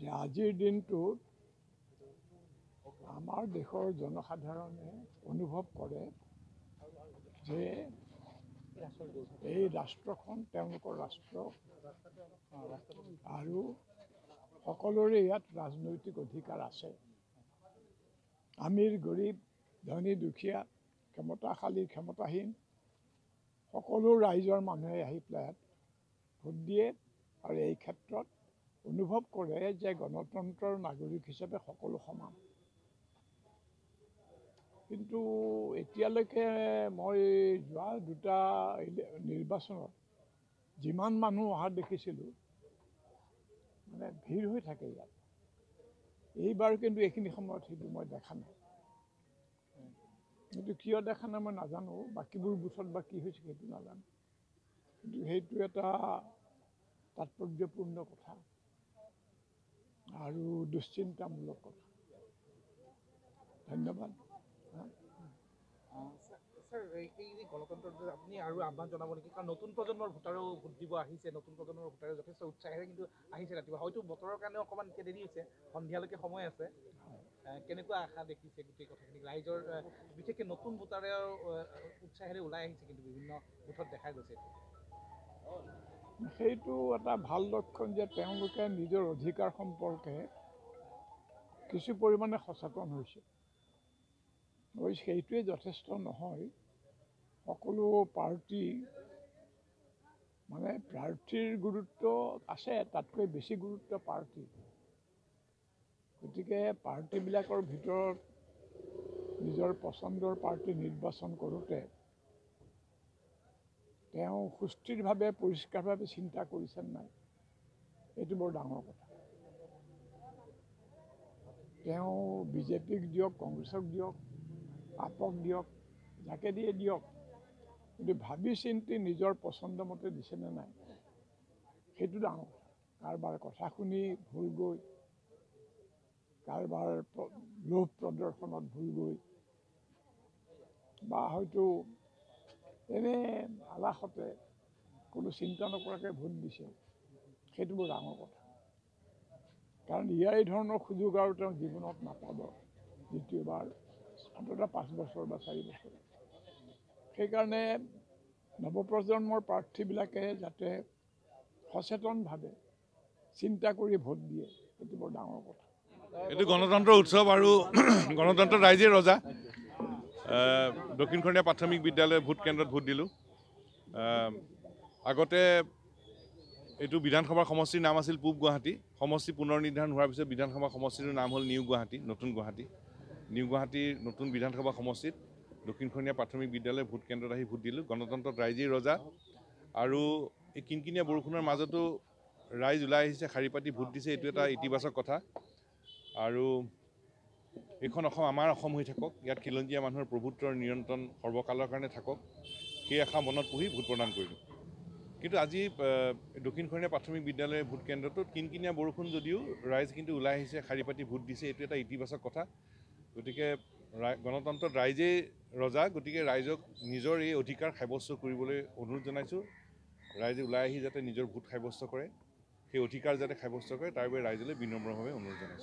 যে আজিৰ দিনটোত আমাৰ দেশৰ জনসাধাৰণে অনুভৱ কৰে যে এই ৰাষ্ট্ৰখন তেওঁলোকৰ ৰাষ্ট্ৰ আৰু সকলোৰে ইয়াত ৰাজনৈতিক অধিকাৰ আছে। আমিৰ গৰীব ধনী দুখীয়া ক্ষমতাশালী ক্ষমতাহীন সকলো ৰাইজৰ মানুহে আহি পেলাই ইয়াত ভোট দিয়ে আৰু এই ক্ষেত্ৰত অনুভৱ কৰে যে গণতন্ত্ৰৰ নাগৰিক হিচাপে সকলো সমান। কিন্তু এতিয়ালৈকে মই যোৱা দুটা নিৰ্বাচনত যিমান মানুহ অহা দেখিছিলোঁ মানে ভিৰ হৈ থাকে ইয়াত। এইবাৰ কিন্তু এইখিনি সময়ত সেইটো মই দেখা নাই। কিন্তু কিয় দেখা নাই মই নাজানো, বাকীবোৰ বুথত বা কি হৈছে সেইটো নাজানো। কিন্তু সেইটো এটা তাৎপৰ্যপূৰ্ণ কথা আৰু দুশ্চিন্তামূলক কথা। ধন্যবাদ। স্যাৰ এই যে গণতন্ত্ৰৰ আপুনি আৰু আহ্বান জনাব নেকি? কাৰণ নতুন প্ৰজন্মৰ ভোটাৰেও ভোট দিব আহিছে, নতুন প্ৰজন্মৰ ভোটাৰে যথেষ্ট উৎসাহেৰে কিন্তু আহিছে ৰাতিপুৱা। হয়তো বতৰৰ কাৰণে অকণমান এতিয়া দেৰি হৈছে, সন্ধিয়ালৈকে সময় আছে। কেনেকুৱা আশা দেখিছে গোটেই কথাখিনি ৰাইজৰ, বিশেষকৈ নতুন ভোটাৰেও উৎসাহেৰে ওলাই আহিছে কিন্তু বিভিন্ন ভোটত দেখা গৈছে। সেইটো এটা ভাল লক্ষণ যে তেওঁলোকে নিজৰ অধিকাৰ সম্পৰ্কে কিছু পৰিমাণে সচেতন হৈছে। সেইটোৱে যথেষ্ট নহয়। সকলো পাৰ্টি মানে প্ৰাৰ্থীৰ গুৰুত্ব আছে, তাতকৈ বেছি গুৰুত্ব পাৰ্টি। গতিকে পাৰ্টিবিলাকৰ ভিতৰত নিজৰ পচন্দৰ পাৰ্টি নিৰ্বাচন কৰোঁতে তেওঁ সুস্থিৰভাৱে পৰিষ্কাৰভাৱে চিন্তা কৰিছে নাই, এইটো বৰ ডাঙৰ কথা। তেওঁ বিজেপিক দিয়ক, কংগ্ৰেছক দিয়ক, আপক দিয়ক, যাকে দিয়ে দিয়ক, কিন্তু ভাবি চিন্তি নিজৰ পচন্দ মতে দিছেনে নাই সেইটো ডাঙৰ কথা। কাৰোবাৰ কথা শুনি ভুল গৈ, কাৰোবাৰ লোভ প্ৰদৰ্শনত ভুল গৈ, বা হয়তো এনে আলাসতে কোনো চিন্তা নকৰাকৈ ভোট দিছে, সেইটো বৰ ডাঙৰ কথা। কাৰণ এই ধৰণৰ সুযোগ আৰু তেওঁ জীৱনত নাপাব দ্বিতীয়বাৰ, অন্ততঃ 5 বছৰ বা 4 বছৰ। সেইকাৰণে নৱপ্ৰজন্মৰ প্ৰাৰ্থীবিলাকে যাতে সচেতনভাৱে চিন্তা কৰি ভোট দিয়ে, সেইটো বৰ ডাঙৰ কথা। এইটো গণতন্ত্ৰ উৎসৱ আৰু গণতন্ত্ৰ ৰাইজে ৰজা। দক্ষিণখনীয়া প্ৰাথমিক বিদ্যালয় ভোট কেন্দ্ৰত ভোট দিলোঁ। আগতে এইটো বিধানসভাৰ সমষ্টিৰ নাম আছিল পূব গুৱাহাটী। সমষ্টি পুনৰ নিৰ্ধাৰণ হোৱাৰ পিছত বিধানসভা সমষ্টিটোৰ নাম হ'ল নিউ গুৱাহাটী, নতুন গুৱাহাটী। নিউ গুৱাহাটীৰ নতুন বিধানসভা সমষ্টিত দক্ষিণখনীয়া প্ৰাথমিক বিদ্যালয় ভোট কেন্দ্ৰত আহি ভোট দিলোঁ। গণতন্ত্ৰত ৰাইজেই ৰজা আৰু এই কিনকিনীয়া বৰষুণৰ মাজতো ৰাইজ ওলাই আহিছে, শাৰী পাতি ভোট দিছে, এইটো এটা ইতিবাচক কথা। আৰু এইখন অসম আমাৰ অসম হৈ থাকক, ইয়াত খিলঞ্জীয়া মানুহৰ প্ৰভুত্বৰ নিয়ন্ত্ৰণ সৰ্বকালৰ কাৰণে থাকক, সেই আশা মনত পুহি ভোট প্ৰদান কৰিলোঁ। কিন্তু আজি দক্ষিণখনীয়া প্ৰাথমিক বিদ্যালয়ৰ ভোট কেন্দ্ৰটোত কিনকিনীয়া বৰষুণ যদিও ৰাইজ কিন্তু ওলাই আহিছে, শাৰী পাতি ভোট দিছে, এইটো এটা ইতিবাচক কথা। গতিকে গণতন্ত্ৰত ৰাইজেই ৰজা, গতিকে ৰাইজক নিজৰ এই অধিকাৰ সাব্যস্ত কৰিবলৈ অনুৰোধ জনাইছোঁ। ৰাইজে ওলাই আহি যাতে নিজৰ ভোট সাব্যস্ত কৰে, সেই অধিকাৰ যাতে সাব্যস্ত কৰে, তাৰ বাবে ৰাইজলৈ বিনম্ৰভাৱে অনুৰোধ জনাইছোঁ।